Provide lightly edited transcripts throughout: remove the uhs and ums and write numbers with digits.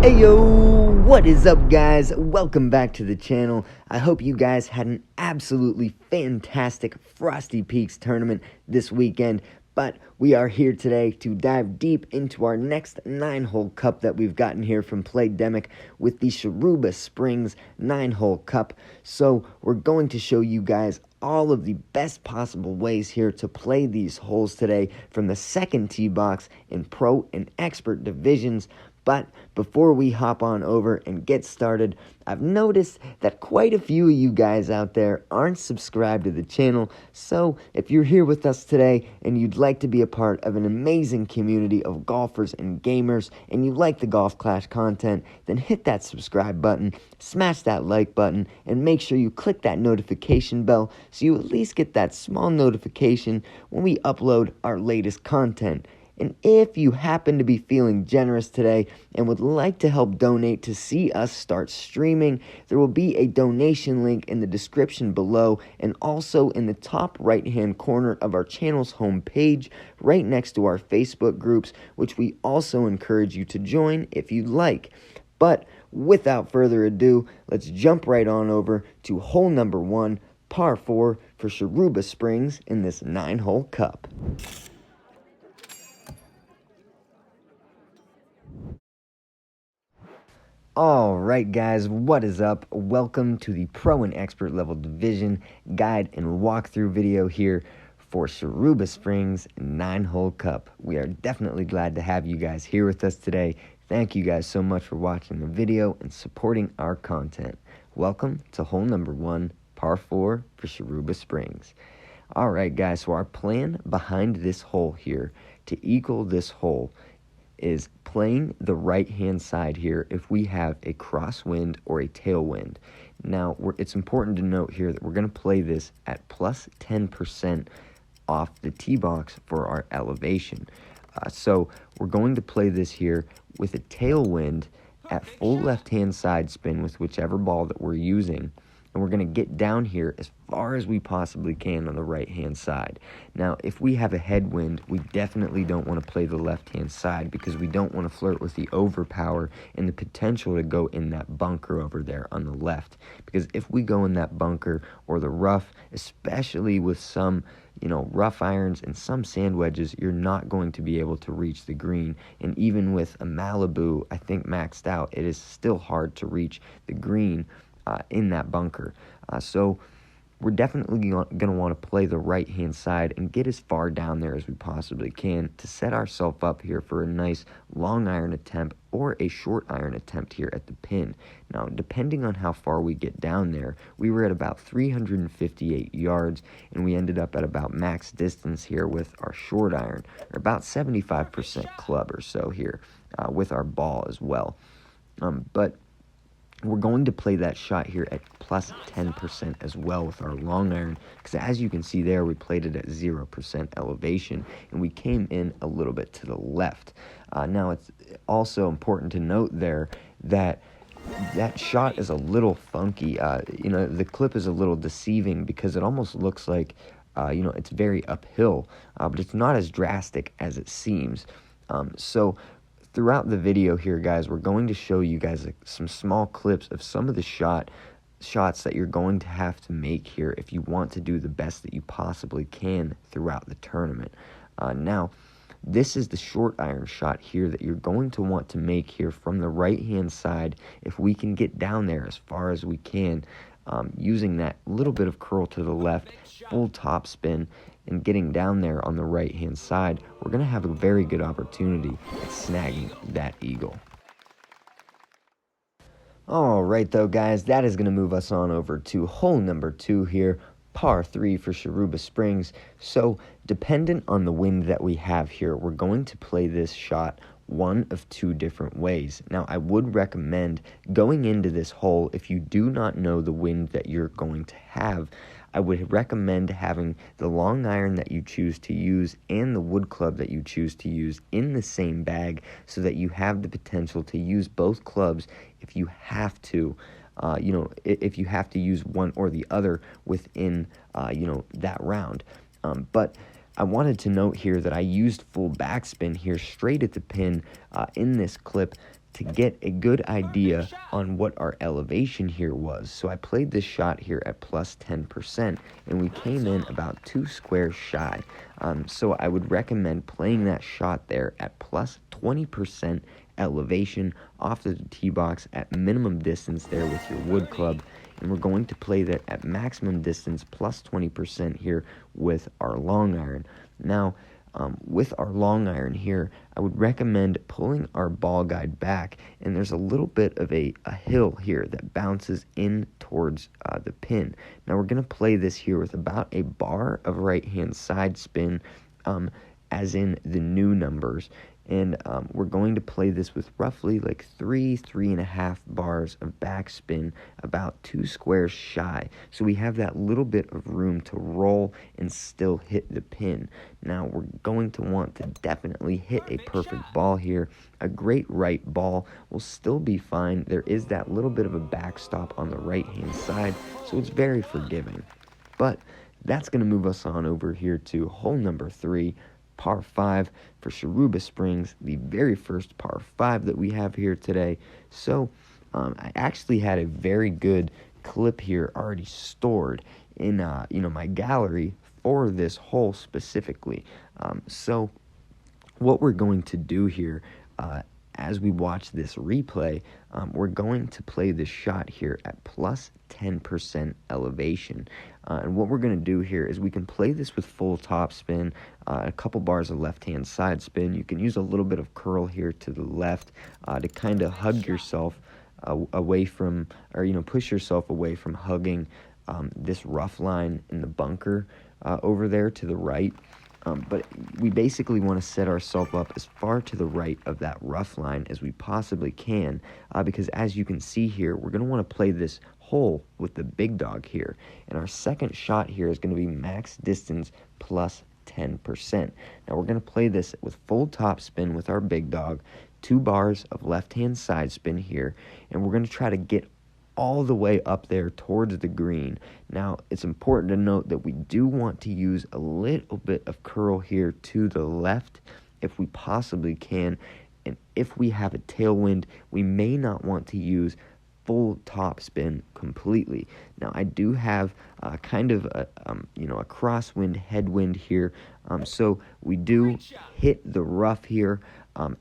Hey yo, what is up guys? Welcome back to the channel. I hope you guys had an absolutely fantastic Frosty Peaks tournament this weekend. But we are here today to dive deep into our next 9-hole cup that we've gotten here from PlayDemic with the Shiruba Springs 9-hole cup. So we're going to show you guys all of the best possible ways here to play these holes today from the second tee box in Pro and Expert divisions. But before we hop on over and get started, I've noticed that quite a few of you guys out there aren't subscribed to the channel. So if you're here with us today and you'd like to be a part of an amazing community of golfers and gamers, and you like the JRobGolfClash content, then hit that subscribe button, smash that like button, and make sure you click that notification bell so you at least get that small notification when we upload our latest content. And if you happen to be feeling generous today and would like to help donate to see us start streaming, there will be a donation link in the description below and also in the top right-hand corner of our channel's homepage, right next to our Facebook groups, which we also encourage you to join if you'd like. But without further ado, let's jump right on over to hole number 1, par 4 for Shiruba Springs in this 9-hole cup. Alright guys, what is up? Welcome to the Pro and Expert level division guide and walkthrough video here for Shiruba Springs 9-hole cup. We are definitely glad to have you guys here with us today. Thank you guys so much for watching the video and supporting our content. Welcome to hole number 1, par 4 for Shiruba Springs. Alright guys, so our plan behind this hole here to equal this hole is playing the right-hand side here if we have a crosswind or a tailwind. Now, it's important to note here that we're going to play this at plus 10% off the tee box for our elevation. So we're going to play this here with a tailwind at full left-hand side spin with whichever ball that we're using. And we're going to get down here as far as we possibly can on the right-hand side. Now, if we have a headwind, we definitely don't want to play the left-hand side because we don't want to flirt with the overpower and the potential to go in that bunker over there on the left. Because if we go in that bunker or the rough, especially with some, rough irons and some sand wedges, you're not going to be able to reach the green. And even with a Malibu, I think maxed out, it is still hard to reach the green in that bunker. So we're definitely going to want to play the right-hand side and get as far down there as we possibly can to set ourselves up here for a nice long iron attempt or a short iron attempt here at the pin. Now, depending on how far we get down there, we were at about 358 yards, and we ended up at about max distance here with our short iron, or about 75% club or so here with our ball as well. But we're going to play that shot here at plus 10% as well with our long iron, because as you can see there, we played it at 0% elevation, and we came in a little bit to the left. Now, it's also important to note there that that shot is a little funky. The clip is a little deceiving because it almost looks like, it's very uphill, but it's not as drastic as it seems. So throughout the video here, guys, we're going to show you guys some small clips of some of the shots that you're going to have to make here if you want to do the best that you possibly can throughout the tournament. Now, this is the short iron shot here that you're going to want to make here from the right-hand side if we can get down there as far as we can, using that little bit of curl to the left, full top spin, and getting down there on the right-hand side. We're going to have a very good opportunity at snagging that eagle. Alright though guys, that is going to move us on over to hole number 2 here, par 3 for Shiruba Springs. So dependent on the wind that we have here, we're going to play this shot one of 2 different ways. Now, I would recommend going into this hole, if you do not know the wind that you're going to have, I would recommend having the long iron that you choose to use and the wood club that you choose to use in the same bag so that you have the potential to use both clubs if you have to. If you have to use one or the other within, that round. But I wanted to note here that I used full backspin here straight at the pin in this clip to get a good idea on what our elevation here was. So I played this shot here at plus 10%, and we came in about 2 squares shy. So I would recommend playing that shot there at plus 20% elevation off the tee box at minimum distance there with your wood club. And we're going to play that at maximum distance plus 20% here with our long iron. Now, with our long iron here, I would recommend pulling our ball guide back, and there's a little bit of a hill here that bounces in towards the pin. Now we're going to play this here with about a bar of right-hand side spin, as in the new numbers, and we're going to play this with roughly like 3.5 bars of backspin, about 2 squares shy. So we have that little bit of room to roll and still hit the pin. Now we're going to want to definitely hit a perfect ball here. A great right ball will still be fine. There is that little bit of a backstop on the right-hand side, so it's very forgiving. But that's going to move us on over here to hole number 3, par 5 for Shiruba Springs, the very first par 5 that we have here today. So I actually had a very good clip here already stored in my gallery for this hole specifically. So what we're going to do here as we watch this replay, we're going to play this shot here at plus 10% elevation. And what we're going to do here is we can play this with full top spin, a couple bars of left-hand side spin. You can use a little bit of curl here to the left to kind of hug yourself away from, or push yourself away from hugging this rough line in the bunker over there to the right. But we basically want to set ourselves up as far to the right of that rough line as we possibly can, because as you can see here, we're going to want to play this hole with the big dog here. And our second shot here is going to be max distance plus 10%. Now we're going to play this with full top spin with our big dog, 2 bars of left-hand side spin here, and we're going to try to get all the way up there towards the green. Now, it's important to note that we do want to use a little bit of curl here to the left if we possibly can, and if we have a tailwind, we may not want to use full top spin completely. Now, I do have kind of a crosswind headwind here, so we do hit the rough here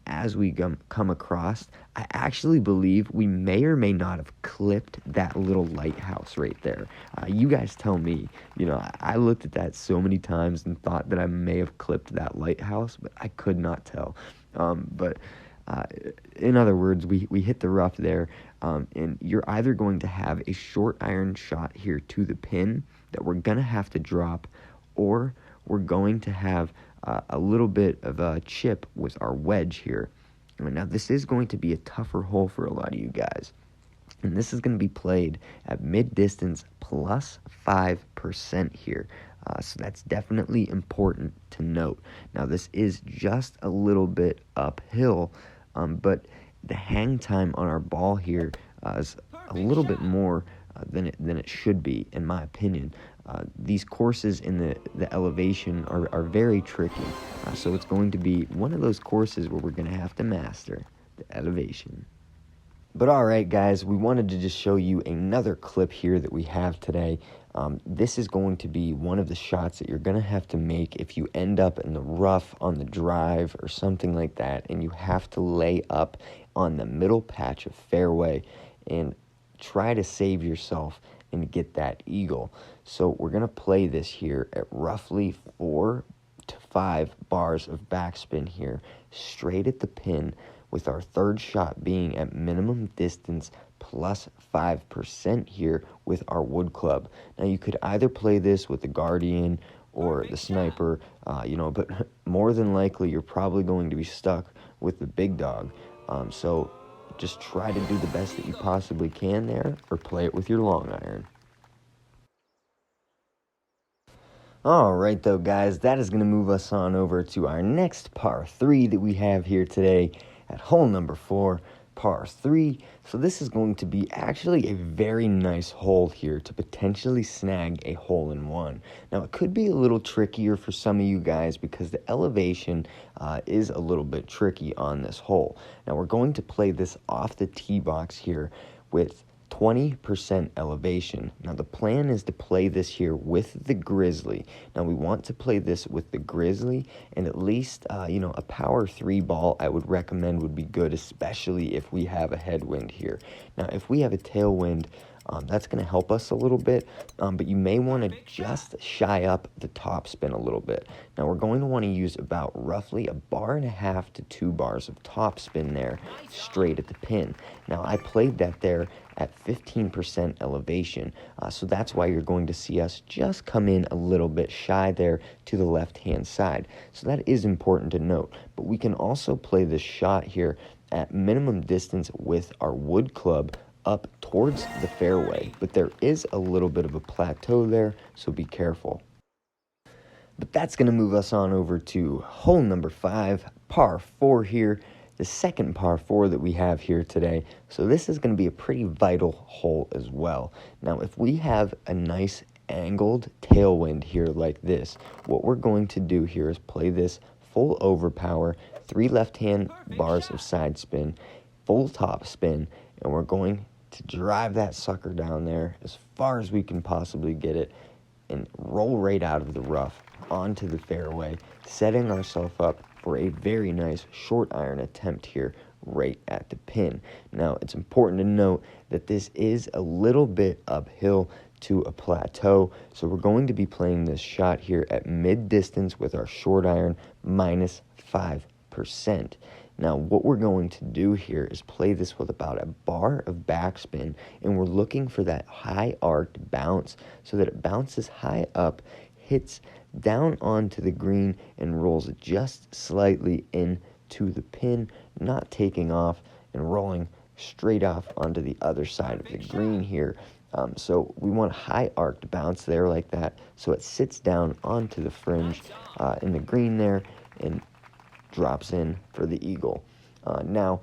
as we come across. I actually believe we may or may not have clipped that little lighthouse right there. You guys tell me. I looked at that so many times and thought that I may have clipped that lighthouse, but I could not tell. But in other words, we hit the rough there, and you're either going to have a short iron shot here to the pin that we're going to have to drop, or we're going to have a little bit of a chip with our wedge here. Now, this is going to be a tougher hole for a lot of you guys, and this is going to be played at mid-distance plus 5% here. So that's definitely important to note. Now, this is just a little bit uphill, but the hang time on our ball here is a little bit more than it should be, in my opinion. These courses in the elevation are very tricky, so it's going to be one of those courses where we're going to have to master the elevation. But alright guys, we wanted to just show you another clip here that we have today. This is going to be one of the shots that you're going to have to make if you end up in the rough on the drive or something like that, and you have to lay up on the middle patch of fairway and try to save yourself and get that eagle. So we're going to play this here at roughly 4 to 5 bars of backspin here, straight at the pin, with our third shot being at minimum distance plus 5% here with our wood club. Now, you could either play this with the Guardian or the Sniper, but more than likely you're probably going to be stuck with the big dog. So just try to do the best that you possibly can there, or play it with your long iron. Alright though guys, that is going to move us on over to our next par 3 that we have here today at hole number 4, par 3. So this is going to be actually a very nice hole here to potentially snag a hole-in-one. Now, it could be a little trickier for some of you guys because the elevation is a little bit tricky on this hole. Now, we're going to play this off the tee box here with 20% elevation. Now, the plan is to play this here with the Grizzly. Now, we want to play this with the Grizzly, and at least, a power 3 ball I would recommend would be good, especially if we have a headwind here. Now, if we have a tailwind, that's going to help us a little bit, but you may want to just shy up the top spin a little bit. Now, we're going to want to use about roughly 1.5 bars to 2 bars of top spin there straight at the pin. Now, I played that there at 15% elevation, so that's why you're going to see us just come in a little bit shy there to the left-hand side. So that is important to note, but we can also play this shot here at minimum distance with our wood club up towards the fairway, but there is a little bit of a plateau there, so be careful. But that's going to move us on over to hole number 5, par 4 here, the second par 4 that we have here today. So this is going to be a pretty vital hole as well. Now, if we have a nice angled tailwind here like this, what we're going to do here is play this full overpower, 3 left-hand bars of side spin, full top spin, and we're going to drive that sucker down there as far as we can possibly get it and roll right out of the rough onto the fairway, setting ourselves up for a very nice short iron attempt here right at the pin. Now, it's important to note that this is a little bit uphill to a plateau, so we're going to be playing this shot here at mid-distance with our short iron minus 5%. Now, what we're going to do here is play this with about 1 bar of backspin, and we're looking for that high arced bounce so that it bounces high up, hits down onto the green, and rolls just slightly into the pin, not taking off and rolling straight off onto the other side of the green here. So we want a high arced bounce there like that, so it sits down onto the fringe in the green there and drops in for the eagle. Now,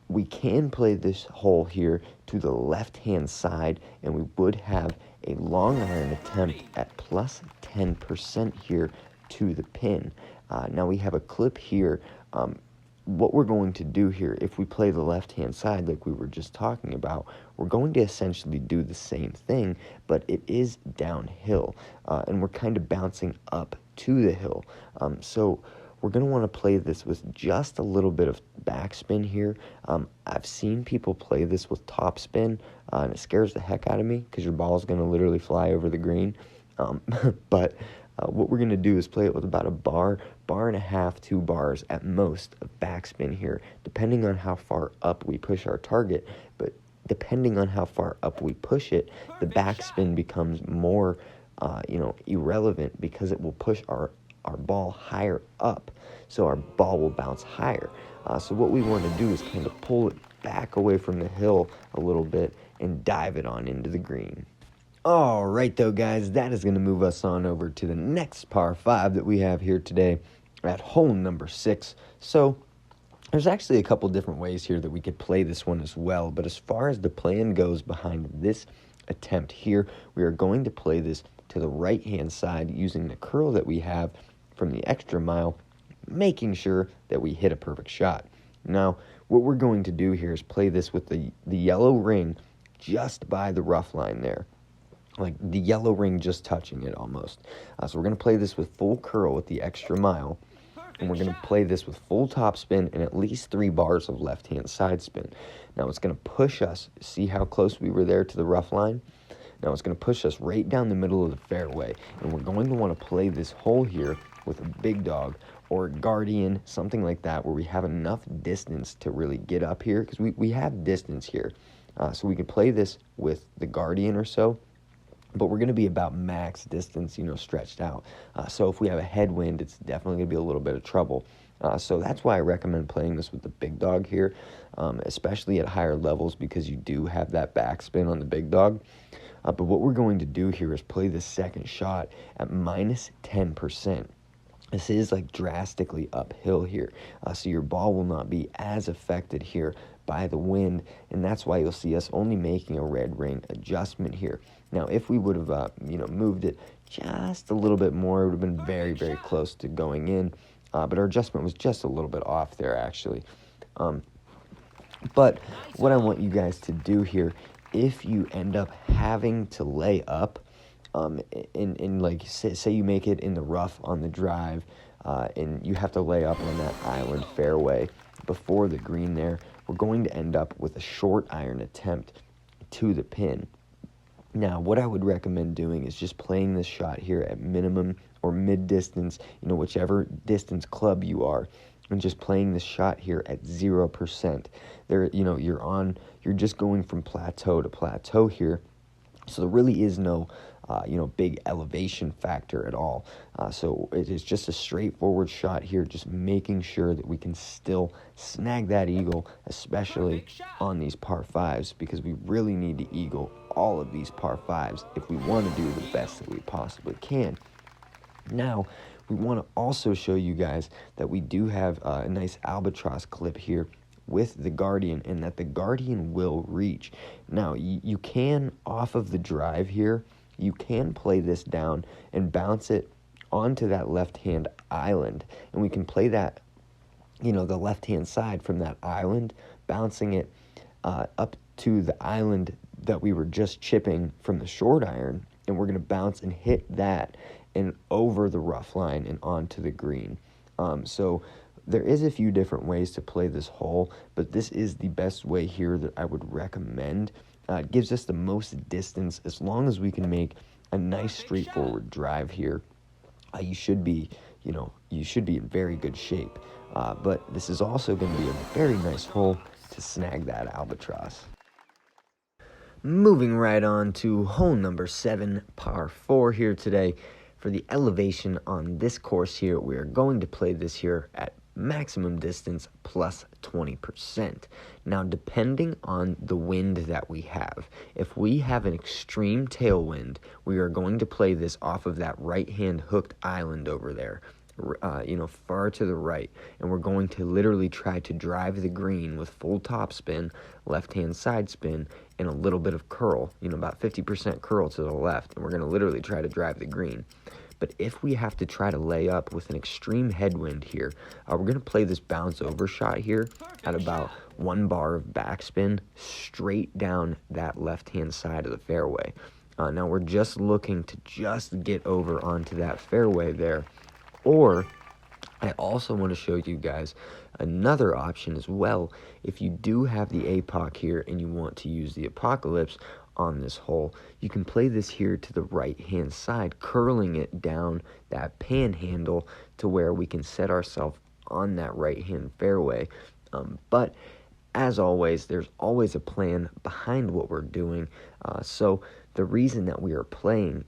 we can play this hole here to the left-hand side, and we would have a long iron attempt at plus 10% here to the pin. Now, we have a clip here. What we're going to do here, if we play the left-hand side like we were just talking about, we're going to essentially do the same thing, but it is downhill, and we're kind of bouncing up to the hill. So we're going to want to play this with just a little bit of backspin here. I've seen people play this with topspin, and it scares the heck out of me because your ball is going to literally fly over the green. But what we're going to do is play it with about 1 bar, 1.5 bars, 2 bars at most of backspin here, depending on how far up we push our target. But depending on how far up we push it, the backspin becomes more, irrelevant because it will push our ball higher up, so our ball will bounce higher. So what we want to do is kind of pull it back away from the hill a little bit and dive it on into the green. All right, though, guys, that is going to move us on over to the next par 5 that we have here today at hole number 6. So there's actually a couple different ways here that we could play this one as well, but as far as the plan goes behind this attempt here, we are going to play this to the right-hand side using the curl that we have from the extra mile, making sure that we hit a perfect shot. Now, what we're going to do here is play this with the yellow ring just by the rough line there, like the yellow ring just touching it almost. So we're going to play this with full curl with the extra mile, and we're going to play this with full top spin and at least 3 bars of left-hand side spin. Now, it's going to push us. See how close we were there to the rough line? Now, it's going to push us right down the middle of the fairway, and we're going to want to play this hole here with a big dog or a guardian, something like that, where we have enough distance to really get up here, because we have distance here. So we can play this with the guardian or so, but we're going to be about max distance, stretched out. So if we have a headwind, it's definitely going to be a little bit of trouble. So that's why I recommend playing this with the big dog here, especially at higher levels, because you do have that backspin on the big dog. But what we're going to do here is play the second shot at minus 10%. this is like drastically uphill here, so your ball will not be as affected here by the wind, and that's why you'll see us only making a red rain adjustment here. Now, if we would have moved it just a little bit more, it would have been very, very close to going in, but our adjustment was just a little bit off there, actually. But what I want you guys to do here, if you end up having to lay up, in like say you make it in the rough on the drive, and you have to lay up on that island fairway before the green there, we're going to end up with a short iron attempt to the pin. Now, what I would recommend doing is just playing this shot here at minimum or mid distance, whichever distance club you are, and just playing this shot here at 0%. There, you're just going from plateau to plateau here. So there really is no, big elevation factor at all. So it is just a straightforward shot here, just making sure that we can still snag that eagle, especially on these par fives, because we really need to eagle all of these par fives if we want to do the best that we possibly can. Now, we want to also show you guys that we do have a nice Albatross clip here with the Guardian, and that the Guardian will reach. Now, you can, off of the drive here, you can play this down and bounce it onto that left-hand island, and we can play that, the left-hand side from that island, bouncing it up to the island that we were just chipping from the short iron, and we're going to bounce and hit that and over the rough line and onto the green. So there is a few different ways to play this hole, but this is the best way here that I would recommend. It gives us the most distance. As long as we can make a nice straightforward drive here, you should be in very good shape. But this is also going to be a very nice hole to snag that Albatross. Moving right on to hole number 7, par 4 here today. For the elevation on this course here, we are going to play this here at maximum distance plus 20%. Now, depending on the wind that we have, if we have an extreme tailwind, we are going to play this off of that right-hand hooked island over there, far to the right, and we're going to literally try to drive the green with full topspin, left-hand side spin, and a little bit of curl, about 50% curl to the left, and we're going to literally try to drive the green. But if we have to try to lay up with an extreme headwind here, we're going to play this bounce over shot here at about 1 bar of backspin straight down that left-hand side of the fairway. Now we're just looking to just get over onto that fairway there. Or I also want to show you guys another option as well. If you do have the APOC here and you want to use the Apocalypse on this hole, you can play this here to the right-hand side, curling it down that panhandle to where we can set ourselves on that right-hand fairway. But as always, there's always a plan behind what we're doing. So the reason that we are playing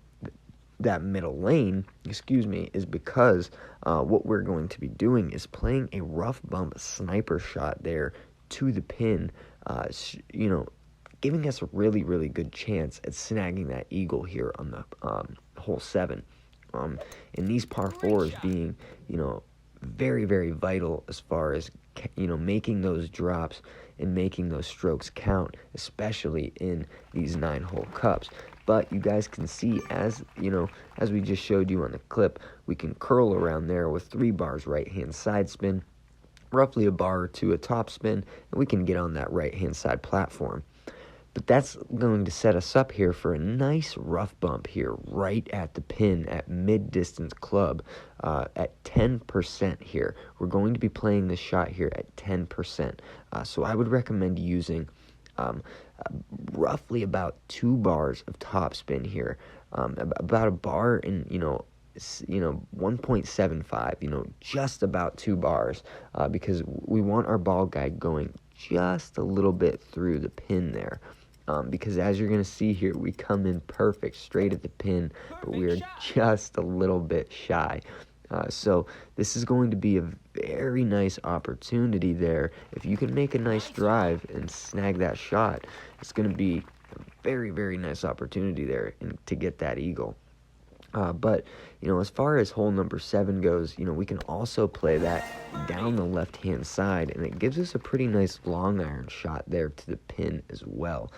that middle lane, is because what we're going to be doing is playing a rough bump sniper shot there to the pin, giving us a really, really good chance at snagging that eagle here on the hole 7. And these par 4s being, very, very vital as far as, making those drops and making those strokes count, especially in these 9-hole cups. But you guys can see, as we just showed you on the clip, we can curl around there with 3 bars right-hand side spin, roughly a bar or 2 a top spin, and we can get on that right-hand side platform. But that's going to set us up here for a nice rough bump here right at the pin at mid-distance club at 10% here. We're going to be playing this shot here at 10%. So I would recommend using roughly about 2 bars of topspin here, about a bar and 1.75, just about 2 bars, because we want our ball guide going just a little bit through the pin there. Because as you're going to see here, we come in perfect straight at the pin, but we are just a little bit shy. So this is going to be a very nice opportunity there. If you can make a nice drive and snag that shot, it's going to be a very, very nice opportunity there to get that eagle. But, as far as hole number 7 goes, we can also play that down the left-hand side, and it gives us a pretty nice long iron shot there to the pin as well.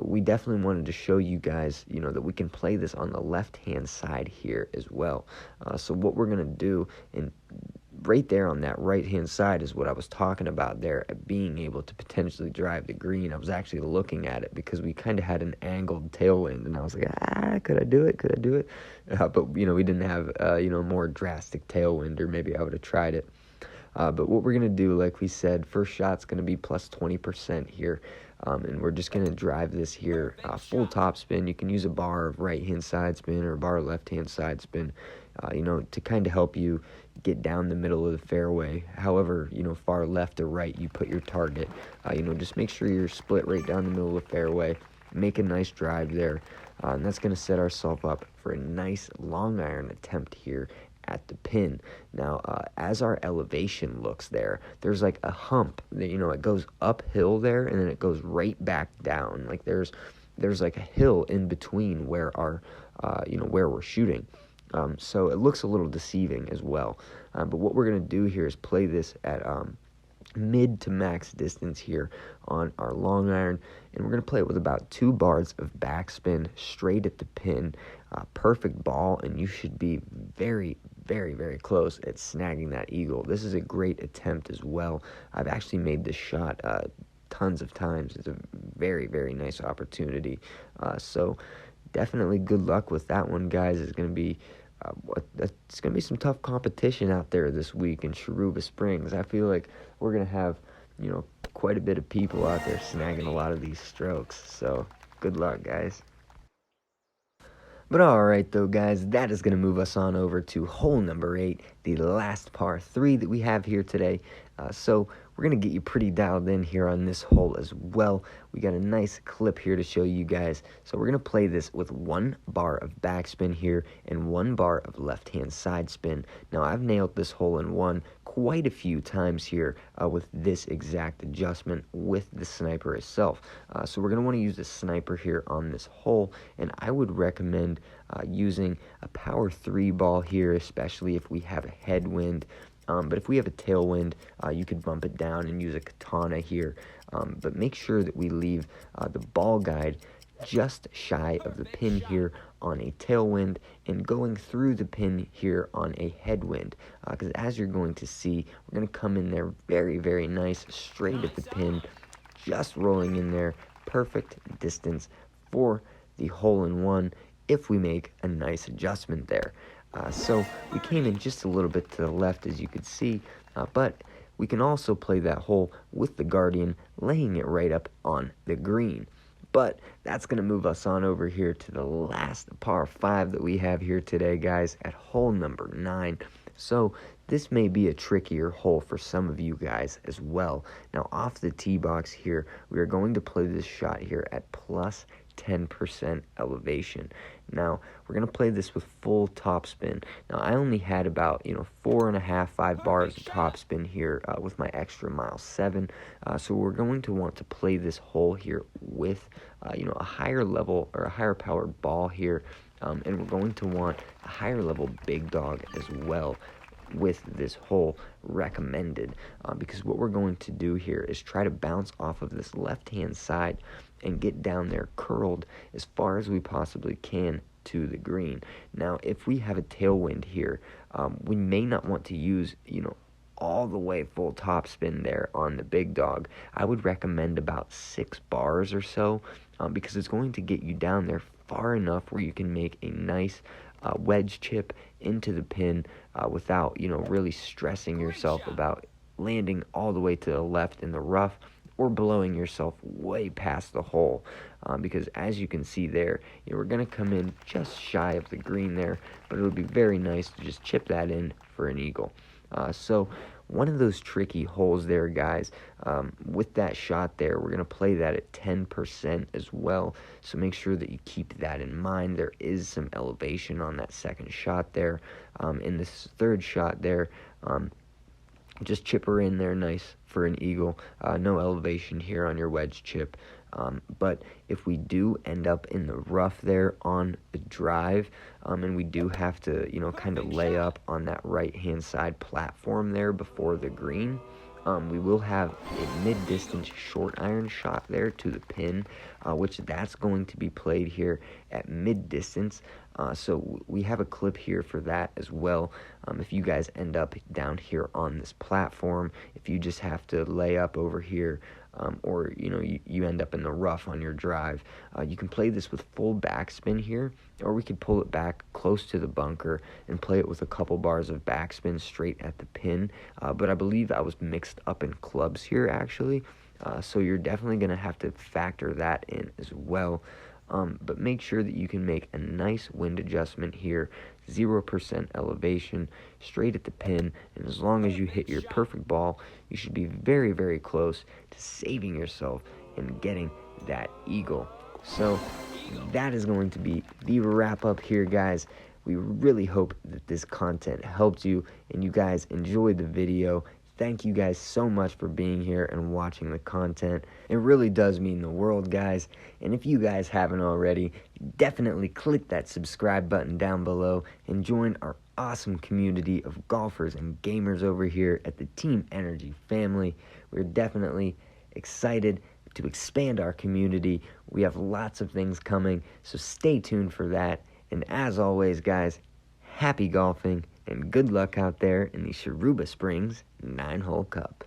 We definitely wanted to show you guys, that we can play this on the left-hand side here as well. So what we're going to do, and right there on that right-hand side is what I was talking about there, at being able to potentially drive the green. I was actually looking at it because we kind of had an angled tailwind, and I was like, could I do it? Could I do it? But, we didn't have, more drastic tailwind, or maybe I would have tried it. But what we're going to do, like we said, first shot's going to be plus 20% here. And we're just going to drive this here full top spin. You can use a bar of right-hand side spin or a bar of left-hand side spin, to kind of help you get down the middle of the fairway. However, far left or right you put your target. Just make sure you're split right down the middle of the fairway. Make a nice drive there. And that's going to set ourselves up for a nice long iron attempt here at the pin. Now, as our elevation looks there's like a hump that, it goes uphill there, and then it goes right back down. Like there's like a hill in between where our, where we're shooting. So it looks a little deceiving as well. But what we're going to do here is play this at mid to max distance here on our long iron, and we're going to play it with about 2 bars of backspin straight at the pin. Perfect ball, and you should be very, very, very close at snagging that eagle. This is a great attempt as well. I've actually made this shot tons of times. It's a very, very nice opportunity. So definitely good luck with that one, guys. It's going to be some tough competition out there this week in Shiruba Springs. I feel like we're going to have, quite a bit of people out there snagging a lot of these strokes. So good luck, guys. But alright though, guys, that is going to move us on over to hole number 8, the last par 3 that we have here today. So we're going to get you pretty dialed in here on this hole as well. We got a nice clip here to show you guys. So we're going to play this with 1 bar of backspin here and 1 bar of left-hand side spin. Now, I've nailed this hole in 1 quite a few times here with this exact adjustment with the sniper itself. So we're going to want to use the sniper here on this hole, and I would recommend using a power 3 ball here, especially if we have a headwind. But if we have a tailwind, you could bump it down and use a katana here. But make sure that we leave the ball guide just shy of the pin here on a tailwind and going through the pin here on a headwind. Because as you're going to see, we're going to come in there very, very nice, straight at the pin, just rolling in there. Perfect distance for the hole-in-one if we make a nice adjustment there. So we came in just a little bit to the left, as you could see, but we can also play that hole with the Guardian, laying it right up on the green. But that's going to move us on over here to the last par 5 that we have here today, guys, at hole number 9. So this may be a trickier hole for some of you guys as well. Now, off the tee box here, we are going to play this shot here at plus 10% elevation. Now, we're going to play this with full topspin. Now, I only had about, 4.5, 5 bars of topspin here with my extra mile 7. So we're going to want to play this hole here with, a higher level or a higher powered ball here. And we're going to want a higher level big dog as well with this hole recommended, because what we're going to do here is try to bounce off of this left-hand side and get down there curled as far as we possibly can to the green. Now, if we have a tailwind here, we may not want to use, all the way full topspin there on the big dog. I would recommend about 6 bars or so, because it's going to get you down there far enough where you can make a nice wedge chip into the pin without, really stressing yourself about landing all the way to the left in the rough or blowing yourself way past the hole. Because as you can see there, we're going to come in just shy of the green there, but it would be very nice to just chip that in for an eagle. So one of those tricky holes there, guys, with that shot there, we're going to play that at 10% as well. So make sure that you keep that in mind. There is some elevation on that second shot there. In this third shot there, just chip her in there nice for an eagle. No elevation here on your wedge chip. But if we do end up in the rough there on the drive, and we do have to, kind of lay up on that right-hand side platform there before the green, we will have a mid-distance short iron shot there to the pin, which that's going to be played here at mid-distance. So we have a clip here for that as well. If you guys end up down here on this platform, if you just have to lay up over here, or you end up in the rough on your drive, you can play this with full backspin here, or we could pull it back close to the bunker and play it with a couple bars of backspin straight at the pin. But I believe I was mixed up in clubs here actually, so you're definitely going to have to factor that in as well. But make sure that you can make a nice wind adjustment here, 0% elevation, straight at the pin, and as long as you hit your perfect ball, you should be very, very close to saving yourself and getting that eagle. So that is going to be the wrap up here, guys. We really hope that this content helped you and you guys enjoyed the video. Thank you guys so much for being here and watching the content. It really does mean the world, guys. And if you guys haven't already, definitely click that subscribe button down below and join our awesome community of golfers and gamers over here at the Team Energy family. We're definitely excited to expand our community. We have lots of things coming, so stay tuned for that. And as always, guys, happy golfing and good luck out there in the Shiruba Springs 9-Hole Cup.